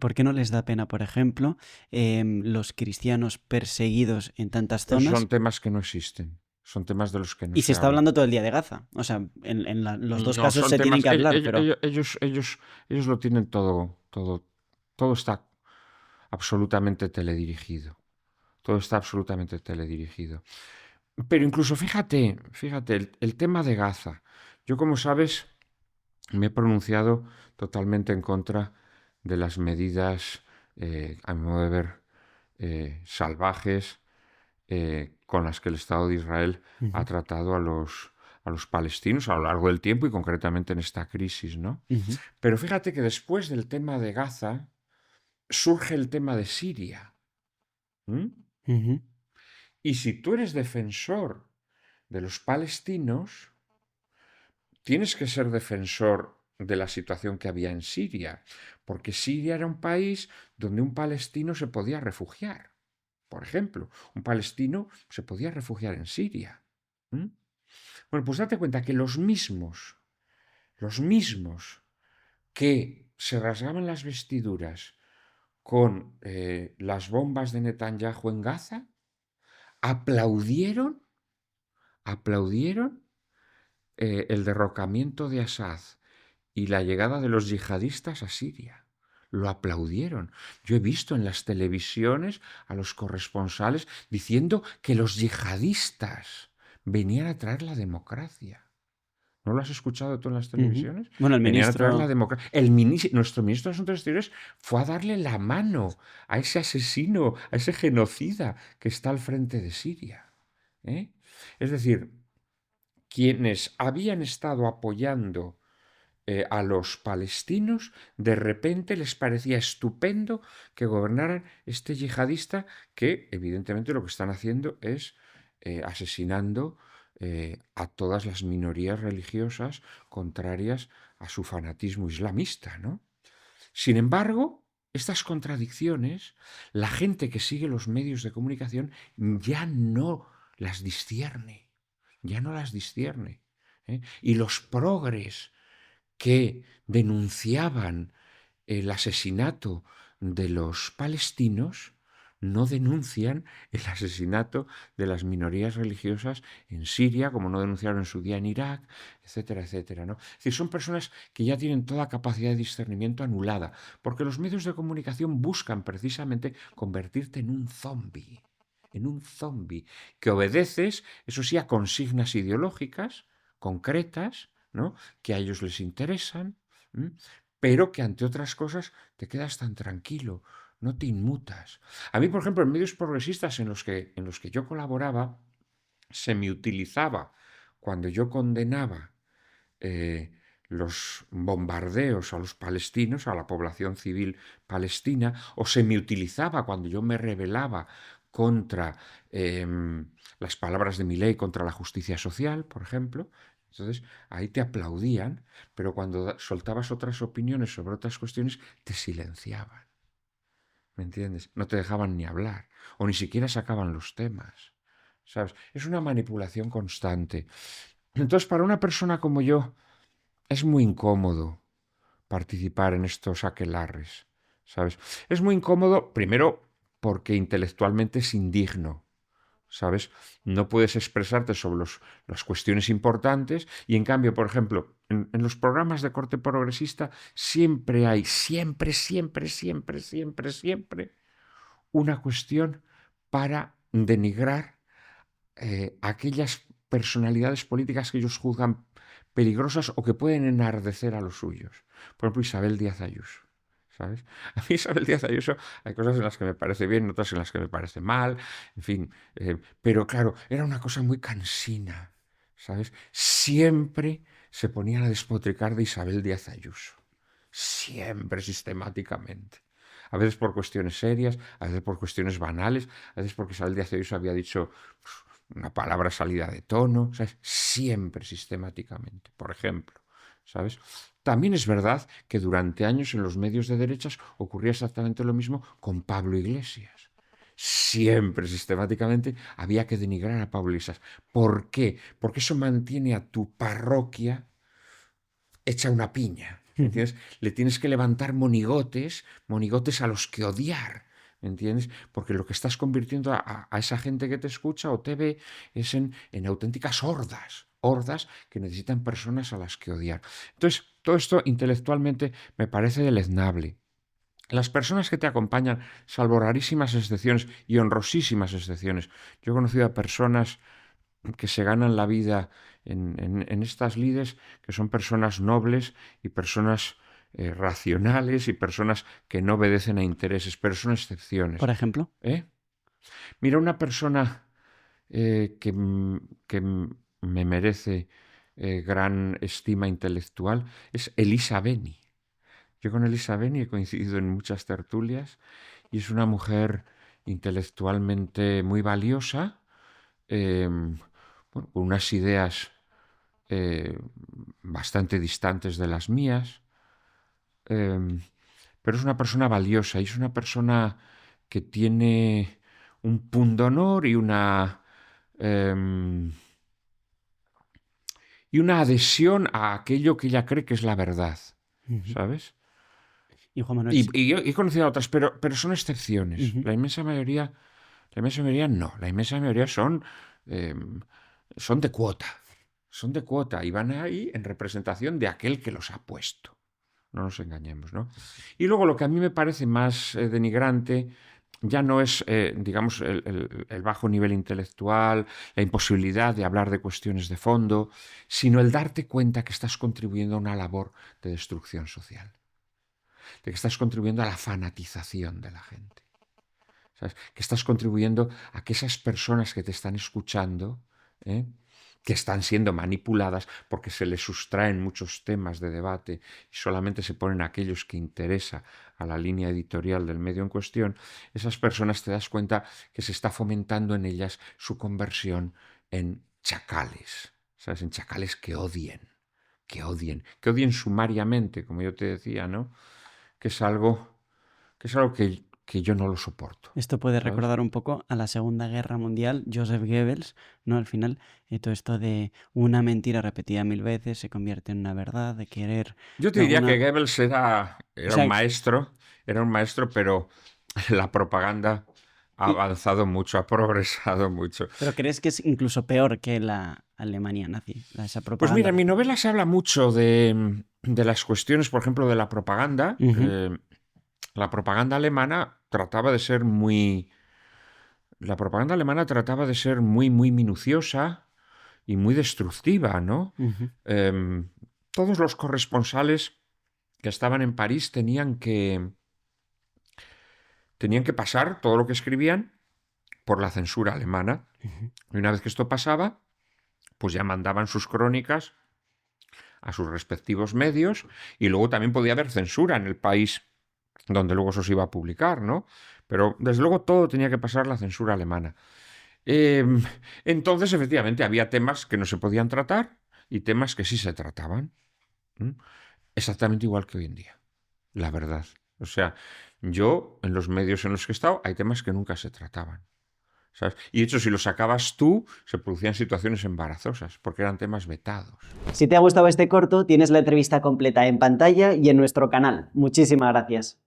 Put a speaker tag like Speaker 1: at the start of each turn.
Speaker 1: ¿Por qué no les da pena, por ejemplo, los cristianos perseguidos en tantas
Speaker 2: Esos son
Speaker 1: zonas?
Speaker 2: temas que no existen, son temas de los que no
Speaker 1: Y se
Speaker 2: se
Speaker 1: está
Speaker 2: habla.
Speaker 1: hablando todo el día de Gaza. O sea, los dos
Speaker 2: No,
Speaker 1: casos
Speaker 2: son
Speaker 1: se tienen
Speaker 2: temas,
Speaker 1: que hablar, pero...
Speaker 2: ellos lo tienen todo está absolutamente teledirigido. Todo está absolutamente teledirigido. Pero incluso fíjate, el tema de Gaza. Yo, como sabes, me he pronunciado totalmente en contra de las medidas, a mi modo de ver, salvajes, con las que el Estado de Israel ha
Speaker 1: Ujú,
Speaker 2: tratado a los palestinos a lo largo del tiempo y concretamente en esta crisis, ¿no?
Speaker 1: ujú,
Speaker 2: Pero fíjate que después del tema de Gaza surge el tema de Siria. ¿M?
Speaker 1: ujú.
Speaker 2: Y si tú eres defensor de los palestinos, tienes que ser defensor de la situación que había en Siria, porque Siria era un país donde un palestino se podía refugiar. Por ejemplo, un palestino se podía refugiar en Siria. ¿Mm? Bueno, pues date cuenta que los mismos que se rasgaban las vestiduras con las bombas de Netanyahu en Gaza, aplaudieron, aplaudieron el derrocamiento de Assad y la llegada de los yihadistas a Siria. Lo aplaudieron. Yo he visto en las televisiones a los corresponsales diciendo que los yihadistas venían a traer la democracia. ¿No lo has escuchado tú en las
Speaker 1: Ujú.
Speaker 2: televisiones?
Speaker 1: Bueno, el
Speaker 2: Venían a traer la
Speaker 1: ministro...
Speaker 2: democracia. Nuestro ministro de Asuntos Exteriores fue a darle la mano a ese asesino, a ese genocida que está al frente de Siria. ¿Eh? Es decir, quienes habían estado apoyando a los palestinos, de repente les parecía estupendo que gobernaran este yihadista que evidentemente lo que están haciendo es asesinando a todas las minorías religiosas contrarias a su fanatismo islamista, ¿no? Sin embargo, estas contradicciones, la gente que sigue los medios de comunicación ya no las discierne, ya no las discierne. ¿Eh? Y los progres que denunciaban el asesinato de los palestinos no denuncian el asesinato de las minorías religiosas en Siria, como no denunciaron en su día en Irak, etcétera, etcétera, ¿no? Es decir, son personas que ya tienen toda capacidad de discernimiento anulada, porque los medios de comunicación buscan precisamente convertirte en un zombie, que obedeces, eso sí, a consignas ideológicas concretas, ¿no? Que a ellos les interesan, ¿m? Pero que ante otras cosas te quedas tan tranquilo, no te inmutas. A mí, por ejemplo, en medios progresistas en los que yo colaboraba, se me utilizaba cuando yo condenaba eh, los bombardeos a los palestinos, a la población civil palestina, o se me utilizaba cuando yo me rebelaba contra las palabras de mi ley, contra la justicia social, por ejemplo. Entonces, ahí te aplaudían, pero cuando soltabas otras opiniones sobre otras cuestiones, te silenciaban. ¿Me entiendes? No te dejaban ni hablar, o ni siquiera sacaban los temas. ¿Sabes? Es una manipulación constante. Entonces, para una persona como yo, es muy incómodo participar en estos aquelarres, ¿sabes? Es muy incómodo, primero, porque intelectualmente es indigno, ¿sabes? No puedes expresarte sobre las cuestiones importantes y en cambio, por ejemplo, en los programas de corte progresista siempre hay, siempre, una cuestión para denigrar aquellas personalidades políticas que ellos juzgan peligrosas o que pueden enardecer a los suyos. Por ejemplo, Isabel Díaz Ayuso. ¿Sabes? A mí Isabel Díaz Ayuso hay cosas en las que me parece bien, otras en las que me parece mal, en fin. Pero claro, era una cosa muy cansina, ¿sabes? Siempre se ponían a despotricar de Isabel Díaz Ayuso. Siempre, sistemáticamente. A veces por cuestiones serias, a veces por cuestiones banales, a veces porque Isabel Díaz Ayuso había dicho pues, una palabra salida de tono, ¿sabes? Siempre, sistemáticamente, por ejemplo, ¿sabes? También es verdad que durante años en los medios de derechas ocurría exactamente lo mismo con Pablo Iglesias. Siempre, sistemáticamente, había que denigrar a Pablo Iglesias. ¿Por qué? Porque eso mantiene a tu parroquia hecha una piña. ¿me entiendes? Le tienes que levantar monigotes, monigotes a los que odiar, ¿me entiendes? Porque lo que estás convirtiendo a esa gente que te escucha o te ve es en auténticas hordas, hordas que necesitan personas a las que odiar. Entonces, todo esto intelectualmente me parece deleznable. Las personas que te acompañan, salvo rarísimas excepciones y honrosísimas excepciones, yo he conocido a personas que se ganan la vida en estas lides, que son personas nobles y personas racionales y personas que no obedecen a intereses, pero son excepciones.
Speaker 1: Por ejemplo.
Speaker 2: ¿Eh? Mira, una persona que me merece gran estima intelectual es Elisa Beni. Yo con Elisa Beni he coincidido en muchas tertulias y es una mujer intelectualmente muy valiosa, bueno, con unas ideas bastante distantes de las mías, pero es una persona valiosa y es una persona que tiene un pundonor y una adhesión a aquello que ella cree que es la verdad, ¿sabes?
Speaker 1: Y Juan Manuel,
Speaker 2: Y yo he conocido a otras, pero son excepciones. La inmensa mayoría no. La inmensa mayoría son de cuota. Son de cuota y van ahí en representación de aquel que los ha puesto. No nos engañemos, ¿no? Y luego lo que a mí me parece más denigrante ya no es, digamos, el bajo nivel intelectual, la imposibilidad de hablar de cuestiones de fondo, sino el darte cuenta que estás contribuyendo a una labor de destrucción social, de que estás contribuyendo a la fanatización de la gente, ¿sabes? Que estás contribuyendo a que esas personas que te están escuchando, que están siendo manipuladas porque se les sustraen muchos temas de debate y solamente se ponen aquellos que interesa a la línea editorial del medio en cuestión, esas personas te das cuenta que se está fomentando en ellas su conversión en chacales, ¿sabes? En chacales que odien sumariamente, como yo te decía, ¿no? Que es algo que yo no lo soporto.
Speaker 1: Esto puede
Speaker 2: ¿sabes?
Speaker 1: recordar un poco a la Segunda Guerra Mundial, Joseph Goebbels, ¿no? Al final, todo esto de una mentira repetida 1000 veces se convierte en una verdad, de querer...
Speaker 2: Yo te
Speaker 1: de
Speaker 2: diría
Speaker 1: alguna...
Speaker 2: que Goebbels era
Speaker 1: O sea,
Speaker 2: un maestro, pero la propaganda ha avanzado mucho, ha progresado mucho.
Speaker 1: ¿Pero crees que es incluso peor que la Alemania nazi, esa
Speaker 2: Pues mira,
Speaker 1: propaganda?
Speaker 2: en mi novela se habla mucho de las cuestiones, por ejemplo, de la propaganda. La propaganda alemana trataba de ser muy... La propaganda alemana trataba de ser muy, muy minuciosa y muy destructiva, ¿no? Todos los corresponsales que estaban en París tenían que pasar todo lo que escribían por la censura alemana. Y una vez que esto pasaba, pues ya mandaban sus crónicas a sus respectivos medios y luego también podía haber censura en el país donde luego eso se iba a publicar, ¿no? Pero desde luego todo tenía que pasar la censura alemana. Entonces, efectivamente, había temas que no se podían tratar y temas que sí se trataban. Exactamente igual que hoy en día, la verdad. O sea, yo, en los medios en los que he estado, hay temas que nunca se trataban, ¿sabes? Y de hecho, si los sacabas tú, se producían situaciones embarazosas, porque eran temas vetados.
Speaker 3: Si te ha gustado este corto, tienes la entrevista completa en pantalla y en nuestro canal. Muchísimas gracias.